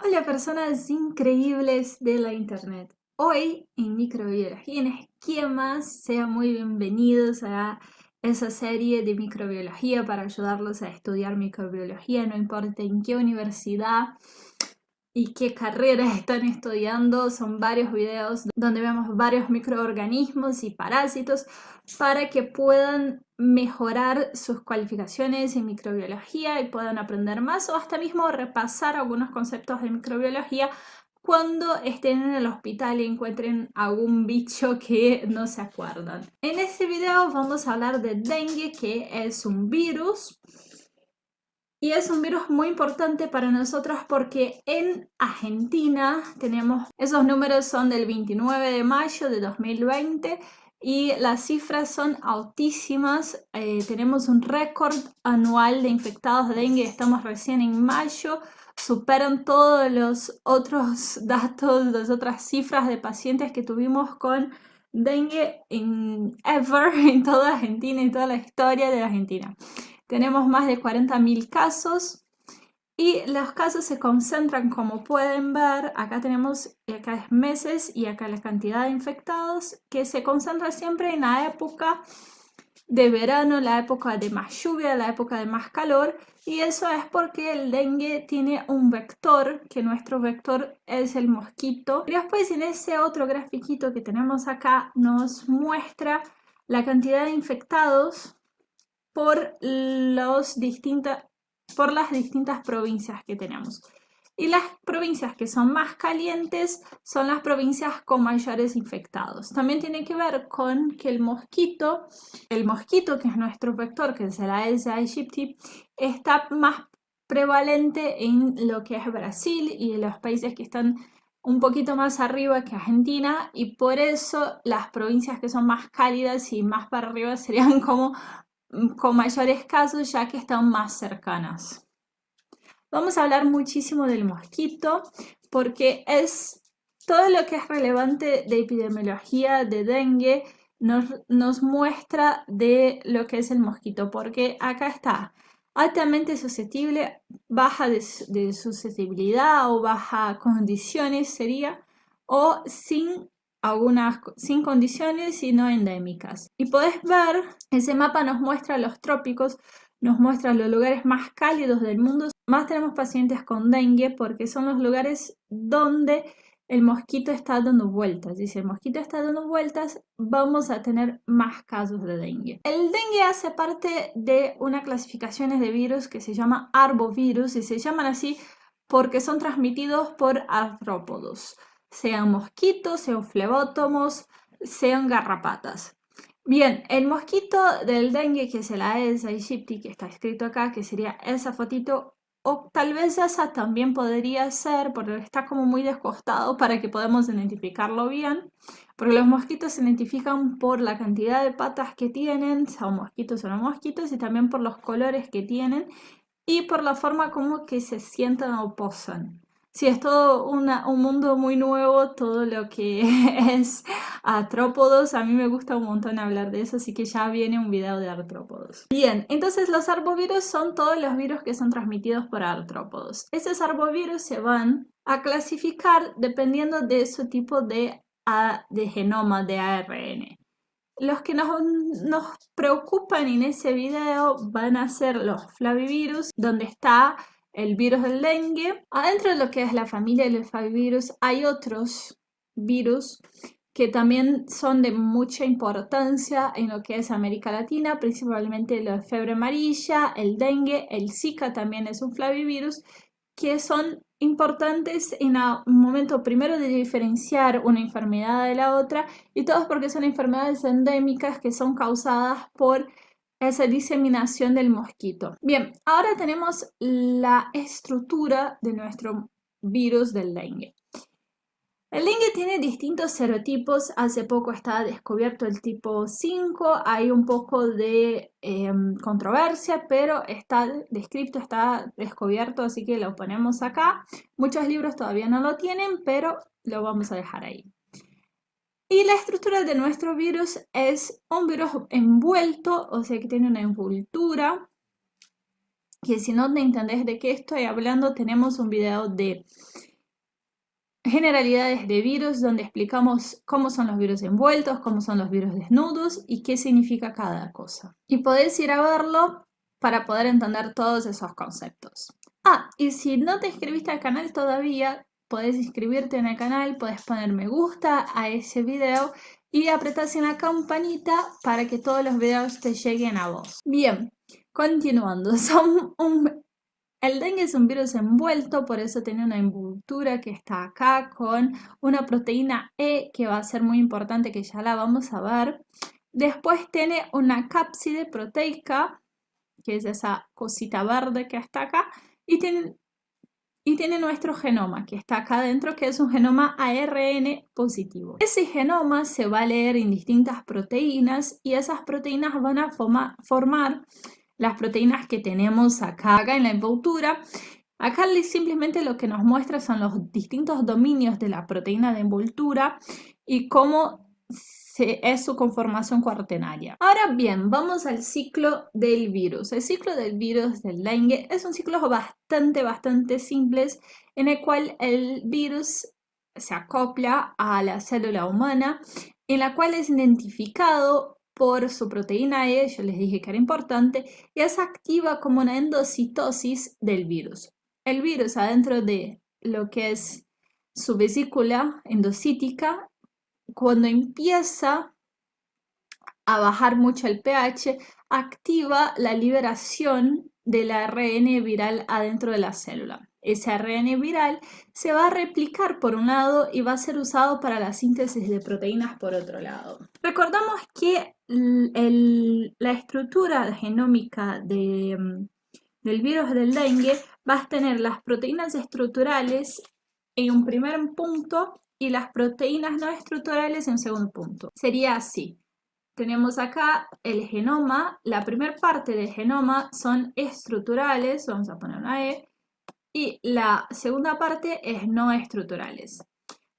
Hola personas increíbles de la internet. Hoy en Microbiología en Esquemas, sean muy bienvenidos a esa serie de microbiología para ayudarlos a estudiar microbiología, no importa en qué universidad y qué carreras están estudiando. Son varios videos donde vemos varios microorganismos y parásitos para que puedan mejorar sus cualificaciones en microbiología y puedan aprender más o hasta mismo repasar algunos conceptos de microbiología cuando estén en el hospital y encuentren algún bicho que no se acuerdan. En este video vamos a hablar de dengue, que es un virus. Y es un virus muy importante para nosotros porque en Argentina tenemos, esos números son del 29 de mayo de 2020 y las cifras son altísimas. Tenemos un récord anual de infectados de dengue, estamos recién en mayo, superan todos los otros datos, las otras cifras de pacientes que tuvimos con dengue en toda Argentina y toda la historia de Argentina. Tenemos más de 40.000 casos y los casos se concentran, como pueden ver, acá tenemos, acá es meses y acá la cantidad de infectados, que se concentra siempre en la época de verano, la época de más lluvia, la época de más calor, y eso es porque el dengue tiene un vector, que nuestro vector es el mosquito. Y después en ese otro grafiquito que tenemos acá nos muestra la cantidad de infectados por las distintas provincias que tenemos. Y las provincias que son más calientes son las provincias con mayores infectados. También tiene que ver con que el mosquito que es nuestro vector, que es el Aedes aegypti, está más prevalente en lo que es Brasil y en los países que están un poquito más arriba que Argentina, y por eso las provincias que son más cálidas y más para arriba serían como con mayores casos, ya que están más cercanas. Vamos a hablar muchísimo del mosquito porque es todo lo que es relevante de epidemiología de dengue nos muestra de lo que es el mosquito, porque acá está altamente susceptible, baja de susceptibilidad o baja condiciones sería, o sin condiciones y no endémicas. Y podés ver, ese mapa nos muestra los trópicos, nos muestra los lugares más cálidos del mundo. Más tenemos pacientes con dengue porque son los lugares donde el mosquito está dando vueltas. Y si el mosquito está dando vueltas, vamos a tener más casos de dengue. El dengue hace parte de una clasificación de virus que se llama arbovirus, y se llaman así porque son transmitidos por artrópodos, sean mosquitos, sean flebótomos, sean garrapatas. Bien, el mosquito del dengue, que es el Aedes aegypti, que está escrito acá, que sería esa fotito, o tal vez esa también podría ser, porque está como muy descostado para que podamos identificarlo bien, porque los mosquitos se identifican por la cantidad de patas que tienen, son mosquitos o no mosquitos, y también por los colores que tienen y por la forma como que se sientan o posan. Sí, es todo un mundo muy nuevo, todo lo que es artrópodos. A mí me gusta un montón hablar de eso, así que ya viene un video de artrópodos. Bien, entonces los arbovirus son todos los virus que son transmitidos por artrópodos. Esos arbovirus se van a clasificar dependiendo de su tipo de genoma, de ARN. Los que nos preocupan en ese video van a ser los flavivirus, donde está el virus del dengue. Adentro de lo que es la familia de los flavivirus hay otros virus que también son de mucha importancia en lo que es América Latina, principalmente la fiebre amarilla, el dengue, el Zika también es un flavivirus, que son importantes en un momento primero de diferenciar una enfermedad de la otra, y todos porque son enfermedades endémicas que son causadas por esa diseminación del mosquito. Bien, ahora tenemos la estructura de nuestro virus del dengue. El dengue tiene distintos serotipos. Hace poco está descubierto el tipo 5. Hay un poco de controversia, pero está descrito, está descubierto, así que lo ponemos acá. Muchos libros todavía no lo tienen, pero lo vamos a dejar ahí. Y la estructura de nuestro virus es un virus envuelto, o sea que tiene una envoltura, que si no te entendés de qué estoy hablando, tenemos un video de generalidades de virus, donde explicamos cómo son los virus envueltos, cómo son los virus desnudos y qué significa cada cosa. Y podés ir a verlo para poder entender todos esos conceptos. Y si no te inscribiste al canal todavía, podés inscribirte en el canal, podés poner me gusta a ese video y apretás en la campanita para que todos los videos te lleguen a vos. Bien, continuando, el dengue es un virus envuelto, por eso tiene una envoltura que está acá con una proteína E que va a ser muy importante, que ya la vamos a ver. Después tiene una cápside proteica, que es esa cosita verde que está acá, y tiene nuestro genoma, que está acá adentro, que es un genoma ARN positivo. Ese genoma se va a leer en distintas proteínas y esas proteínas van a formar las proteínas que tenemos acá en la envoltura. Acá simplemente lo que nos muestra son los distintos dominios de la proteína de envoltura y cómo es su conformación cuaternaria. Ahora bien, vamos al ciclo del virus. El ciclo del virus del dengue es un ciclo bastante simple en el cual el virus se acopla a la célula humana, en la cual es identificado por su proteína E, yo les dije que era importante, y es activa como una endocitosis del virus. El virus adentro de lo que es su vesícula endocítica, cuando empieza a bajar mucho el pH, activa la liberación del ARN viral adentro de la célula. Ese ARN viral se va a replicar por un lado y va a ser usado para la síntesis de proteínas por otro lado. Recordamos que la estructura genómica del virus del dengue va a tener las proteínas estructurales en un primer punto y las proteínas no estructurales en un segundo punto. Sería así. Tenemos acá el genoma, la primera parte del genoma son estructurales, vamos a poner una E, y la segunda parte es no estructurales.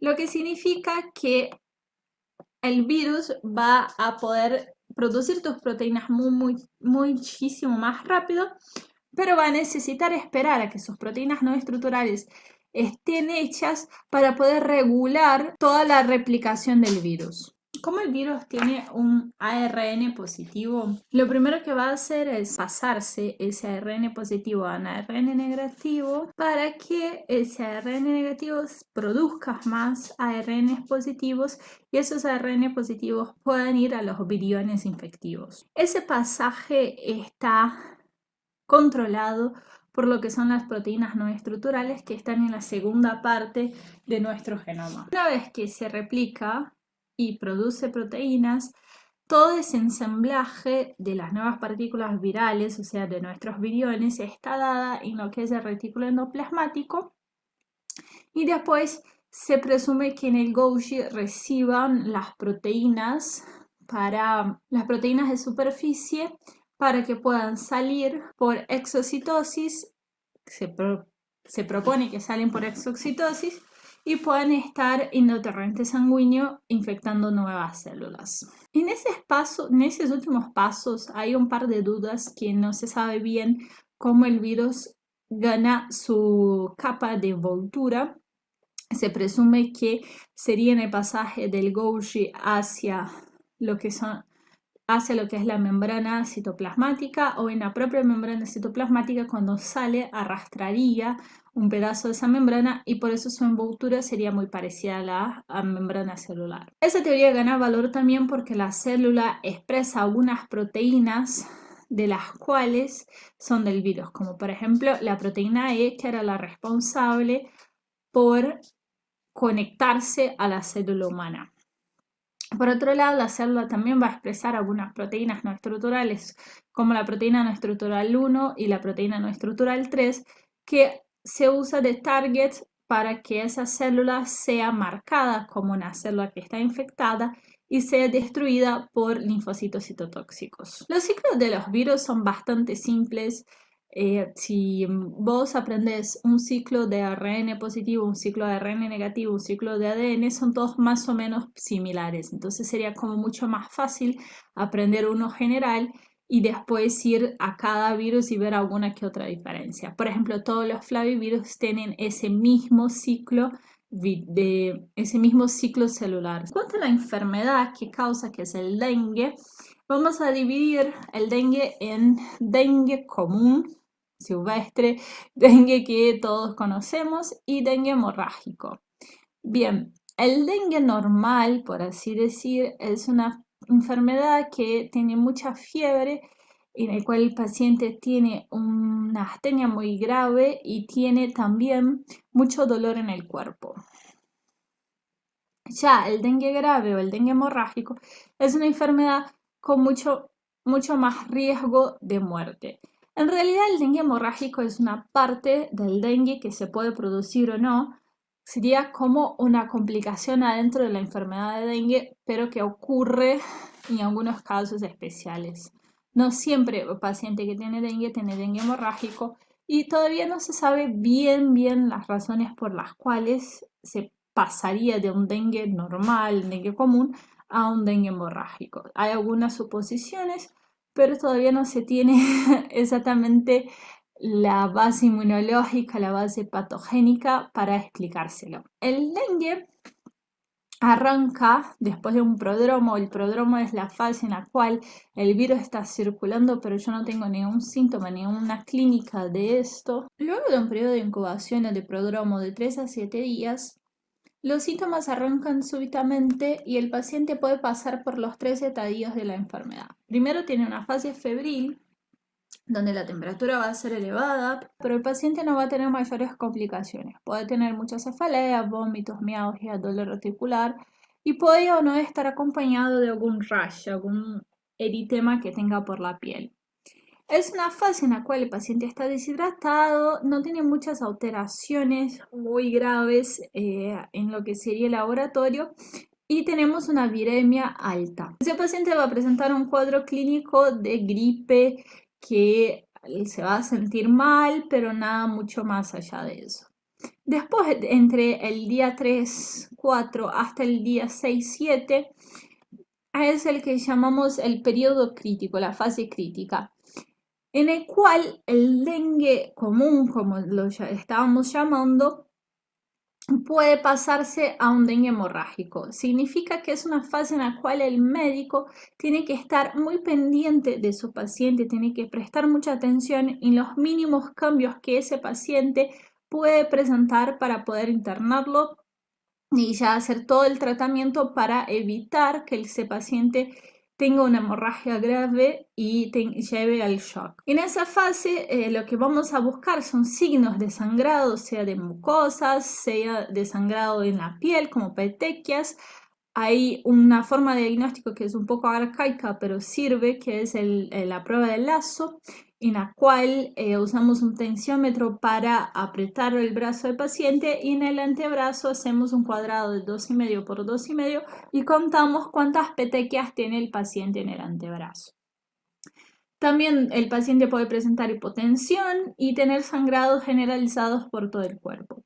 Lo que significa que el virus va a poder producir tus proteínas muchísimo más rápido, pero va a necesitar esperar a que sus proteínas no estructurales estén hechas para poder regular toda la replicación del virus. Como el virus tiene un ARN positivo, lo primero que va a hacer es pasarse ese ARN positivo a un ARN negativo para que ese ARN negativo produzca más ARN positivos y esos ARN positivos puedan ir a los viriones infectivos. Ese pasaje está controlado por lo que son las proteínas no estructurales que están en la segunda parte de nuestro genoma. Una vez que se replica y produce proteínas, todo ese ensamblaje de las nuevas partículas virales, o sea, de nuestros viriones, está dada en lo que es el retículo endoplasmático y después se presume que en el Golgi reciban las proteínas de superficie para que puedan salir por exocitosis, se propone que salen por exocitosis y puedan estar en el torrente sanguíneo infectando nuevas células. En esos últimos pasos hay un par de dudas que no se sabe bien cómo el virus gana su capa de envoltura. Se presume que sería en el pasaje del Golgi hacia lo que es la membrana citoplasmática o en la propia membrana citoplasmática cuando sale arrastraría un pedazo de esa membrana y por eso su envoltura sería muy parecida a la membrana celular. Esa teoría gana valor también porque la célula expresa algunas proteínas de las cuales son del virus, como por ejemplo la proteína E, que era la responsable por conectarse a la célula humana. Por otro lado, la célula también va a expresar algunas proteínas no estructurales, como la proteína no estructural 1 y la proteína no estructural 3, que se usa de target para que esa célula sea marcada como una célula que está infectada y sea destruida por linfocitos citotóxicos. Los ciclos de los virus son bastante simples. Si vos aprendes un ciclo de ARN positivo, un ciclo de ARN negativo, un ciclo de ADN, son todos más o menos similares. Entonces sería como mucho más fácil aprender uno general y después ir a cada virus y ver alguna que otra diferencia. Por ejemplo, todos los flavivirus tienen ese mismo ciclo de ese mismo ciclo celular. En cuanto a la enfermedad que causa, que es el dengue, vamos a dividir el dengue en dengue común, silvestre, dengue que todos conocemos y dengue hemorrágico. Bien, el dengue normal, por así decir, es una enfermedad que tiene mucha fiebre, en el cual el paciente tiene una astenia muy grave y tiene también mucho dolor en el cuerpo. Ya el dengue grave o el dengue hemorrágico es una enfermedad con mucho más riesgo de muerte. En realidad el dengue hemorrágico es una parte del dengue que se puede producir o no. Sería como una complicación adentro de la enfermedad de dengue, pero que ocurre en algunos casos especiales. No siempre el paciente que tiene dengue hemorrágico y todavía no se sabe bien las razones por las cuales se pasaría de un dengue normal, dengue común, a un dengue hemorrágico. Hay algunas suposiciones, pero todavía no se tiene exactamente la base inmunológica, la base patogénica para explicárselo. El dengue arranca después de un prodromo. El prodromo es la fase en la cual el virus está circulando, pero yo no tengo ningún síntoma, ninguna clínica de esto. Luego de un periodo de incubación o de prodromo de 3 a 7 días, los síntomas arrancan súbitamente y el paciente puede pasar por los 3 estadios de la enfermedad. Primero tiene una fase febril, donde la temperatura va a ser elevada, pero el paciente no va a tener mayores complicaciones. Puede tener mucha cefalea, vómitos, mialgia, dolor articular y puede o no estar acompañado de algún rash, algún eritema que tenga por la piel. Es una fase en la cual el paciente está deshidratado, no tiene muchas alteraciones muy graves en lo que sería el laboratorio y tenemos una viremia alta. Ese paciente va a presentar un cuadro clínico de gripe que se va a sentir mal, pero nada mucho más allá de eso. Después, entre el día 3, 4 hasta el día 6, 7, es el que llamamos el periodo crítico, la fase crítica, en el cual el dengue común, como lo estábamos llamando, puede pasarse a un dengue hemorrágico. Significa que es una fase en la cual el médico tiene que estar muy pendiente de su paciente, tiene que prestar mucha atención en los mínimos cambios que ese paciente puede presentar para poder internarlo y ya hacer todo el tratamiento para evitar que ese paciente tenga una hemorragia grave y lleve al shock. En esa fase lo que vamos a buscar son signos de sangrado, sea de mucosas, sea de sangrado en la piel, como petequias. Hay una forma de diagnóstico que es un poco arcaica, pero sirve, que es la prueba del lazo, en la cual usamos un tensiómetro para apretar el brazo del paciente y en el antebrazo hacemos un cuadrado de 2,5 por 2,5 y contamos cuántas petequias tiene el paciente en el antebrazo. También el paciente puede presentar hipotensión y tener sangrados generalizados por todo el cuerpo.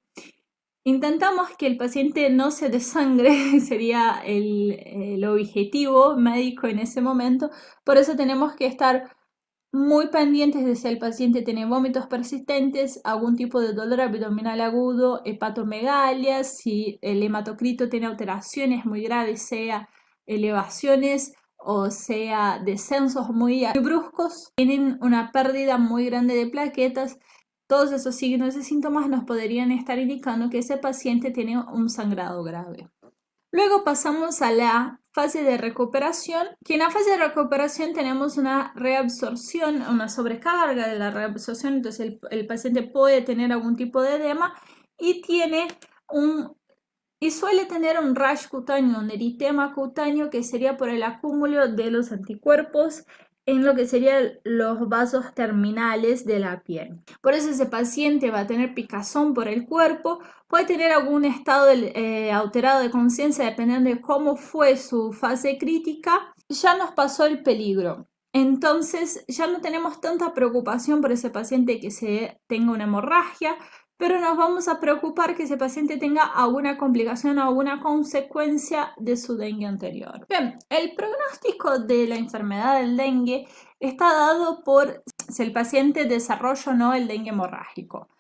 Intentamos que el paciente no se desangre, sería el objetivo médico en ese momento, por eso tenemos que estar muy pendientes de si el paciente tiene vómitos persistentes, algún tipo de dolor abdominal agudo, hepatomegalia, si el hematocrito tiene alteraciones muy graves, sea elevaciones o sea descensos muy bruscos, tienen una pérdida muy grande de plaquetas. Todos esos signos y síntomas nos podrían estar indicando que ese paciente tiene un sangrado grave. Luego pasamos a la fase de recuperación, que en la fase de recuperación tenemos una reabsorción, una sobrecarga de la reabsorción, entonces el paciente puede tener algún tipo de edema y suele tener un rash cutáneo, un eritema cutáneo, que sería por el acúmulo de los anticuerpos en lo que serían los vasos terminales de la piel. Por eso ese paciente va a tener picazón por el cuerpo, puede tener algún estado alterado de conciencia dependiendo de cómo fue su fase crítica. Ya nos pasó el peligro. Entonces ya no tenemos tanta preocupación por ese paciente que tenga una hemorragia, pero nos vamos a preocupar que ese paciente tenga alguna complicación o alguna consecuencia de su dengue anterior. Bien, el pronóstico de la enfermedad del dengue está dado por si el paciente desarrolla o no el dengue hemorrágico.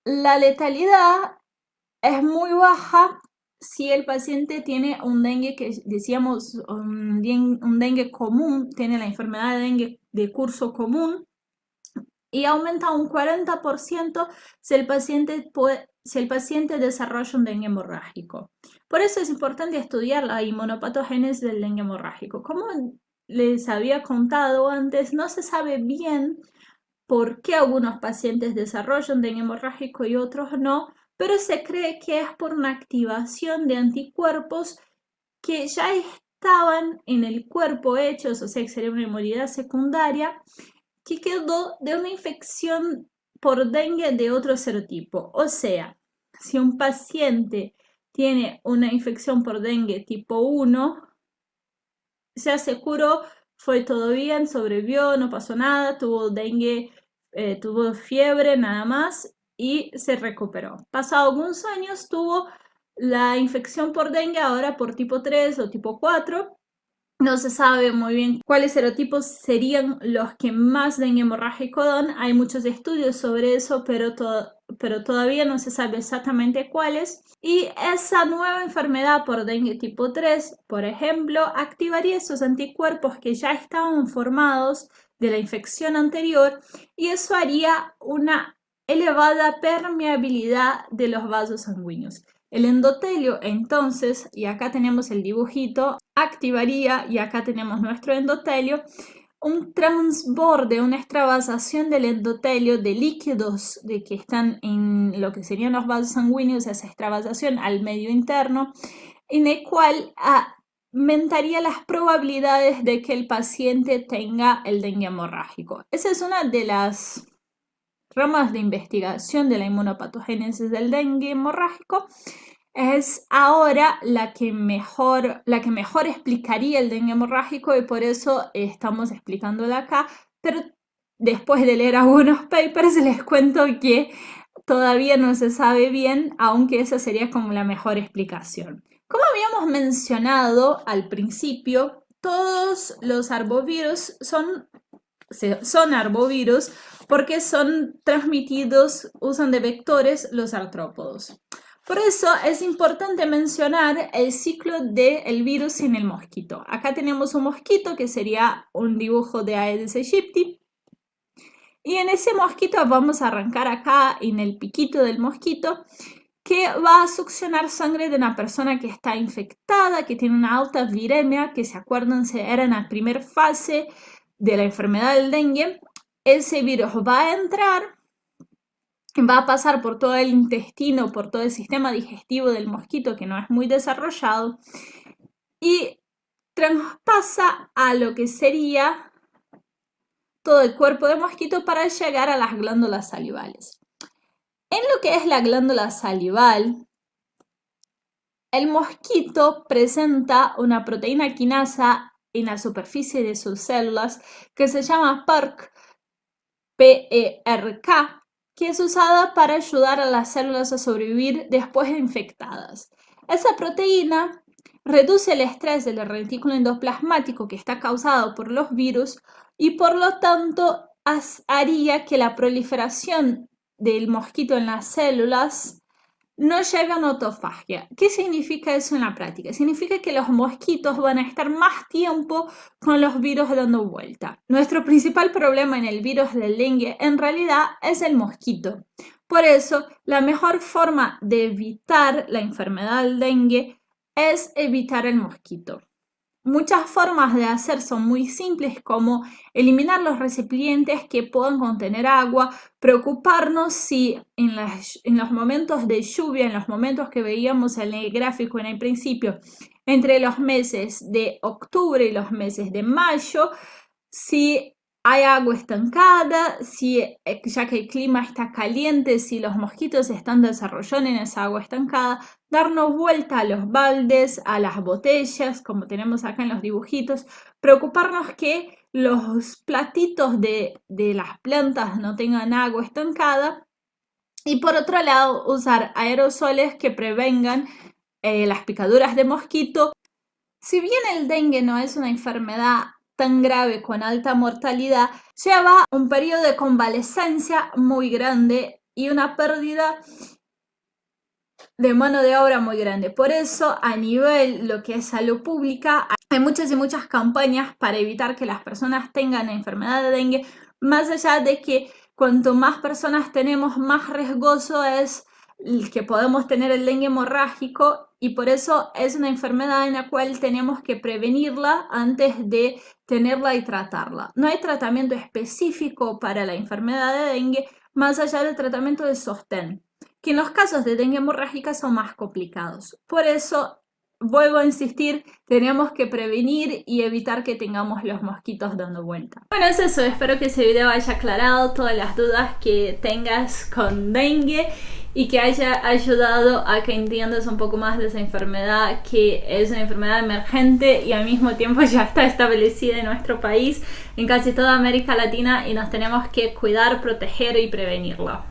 La letalidad es muy baja si el paciente tiene un dengue que decíamos, un dengue común, tiene la enfermedad de dengue de curso común, y aumenta un 40% si el paciente desarrolla un dengue hemorrágico. Por eso es importante estudiar la inmunopatogénesis del dengue hemorrágico. Como les había contado antes, no se sabe bien por qué algunos pacientes desarrollan dengue hemorrágico y otros no, pero se cree que es por una activación de anticuerpos que ya estaban en el cuerpo hechos, o sea, que sería una inmunidad secundaria, que quedó de una infección por dengue de otro serotipo. O sea, si un paciente tiene una infección por dengue tipo 1, ya se curó, fue todo bien, sobrevivió, no pasó nada, tuvo dengue, tuvo fiebre nada más y se recuperó. Pasado algunos años tuvo la infección por dengue, ahora por tipo 3 o tipo 4. No se sabe muy bien cuáles serotipos serían los que más dengue hemorrágico dan. Hay muchos estudios sobre eso, pero todavía no se sabe exactamente cuáles. Y esa nueva enfermedad por dengue tipo 3, por ejemplo, activaría esos anticuerpos que ya estaban formados de la infección anterior, y eso haría una elevada permeabilidad de los vasos sanguíneos. El endotelio, entonces, y acá tenemos el dibujito, activaría, y acá tenemos nuestro endotelio, un transborde, una extravasación del endotelio de líquidos de que están en lo que serían los vasos sanguíneos, esa extravasación al medio interno, en el cual aumentaría las probabilidades de que el paciente tenga el dengue hemorrágico. Esa es una de las ramas de investigación de la inmunopatogénesis del dengue hemorrágico. Es ahora la que mejor explicaría el dengue hemorrágico, y por eso estamos explicándola acá, pero después de leer algunos papers les cuento que todavía no se sabe bien, aunque esa sería como la mejor explicación. Como habíamos mencionado al principio, todos los arbovirus son arbovirus porque son transmitidos, usan de vectores los artrópodos. Por eso es importante mencionar el ciclo del virus en el mosquito. Acá tenemos un mosquito que sería un dibujo de Aedes aegypti. Y en ese mosquito vamos a arrancar acá en el piquito del mosquito, que va a succionar sangre de una persona que está infectada, que tiene una alta viremia, que se acuerdan, era en la primera fase de la enfermedad del dengue. Ese virus va a entrar, va a pasar por todo el intestino, por todo el sistema digestivo del mosquito, que no es muy desarrollado, y traspasa a lo que sería todo el cuerpo del mosquito para llegar a las glándulas salivales. En lo que es la glándula salival, el mosquito presenta una proteína quinasa en la superficie de sus células que se llama PERK, PERK, que es usada para ayudar a las células a sobrevivir después de infectadas. Esa proteína reduce el estrés del retículo endoplasmático que está causado por los virus, y por lo tanto haría que la proliferación del mosquito en las células no lleve a una autofagia. ¿Qué significa eso en la práctica? Significa que los mosquitos van a estar más tiempo con los virus dando vuelta. Nuestro principal problema en el virus del dengue en realidad es el mosquito. Por eso, la mejor forma de evitar la enfermedad del dengue es evitar el mosquito. Muchas formas de hacer son muy simples, como eliminar los recipientes que puedan contener agua, preocuparnos si en los momentos de lluvia, en los momentos que veíamos en el gráfico en el principio, entre los meses de octubre y los meses de mayo, si hay agua estancada, ya que el clima está caliente, si los mosquitos están desarrollando en esa agua estancada, darnos vuelta a los baldes, a las botellas, como tenemos acá en los dibujitos, preocuparnos que los platitos de las plantas no tengan agua estancada, y por otro lado usar aerosoles que prevengan las picaduras de mosquito. Si bien el dengue no es una enfermedad tan grave con alta mortalidad, lleva un periodo de convalescencia muy grande y una pérdida de mano de obra muy grande. Por eso, a nivel lo que es salud pública, hay muchas y muchas campañas para evitar que las personas tengan la enfermedad de dengue, más allá de que cuanto más personas tenemos, más riesgoso es el que podemos tener el dengue hemorrágico, y por eso es una enfermedad en la cual tenemos que prevenirla antes de tenerla y tratarla. No hay tratamiento específico para la enfermedad de dengue más allá del tratamiento de sostén, que en los casos de dengue hemorrágica son más complicados. Por eso, vuelvo a insistir, tenemos que prevenir y evitar que tengamos los mosquitos dando vuelta. Bueno, es eso, espero que ese video haya aclarado todas las dudas que tengas con dengue y que haya ayudado a que entiendas un poco más de esa enfermedad, que es una enfermedad emergente y al mismo tiempo ya está establecida en nuestro país, en casi toda América Latina, y nos tenemos que cuidar, proteger y prevenirla.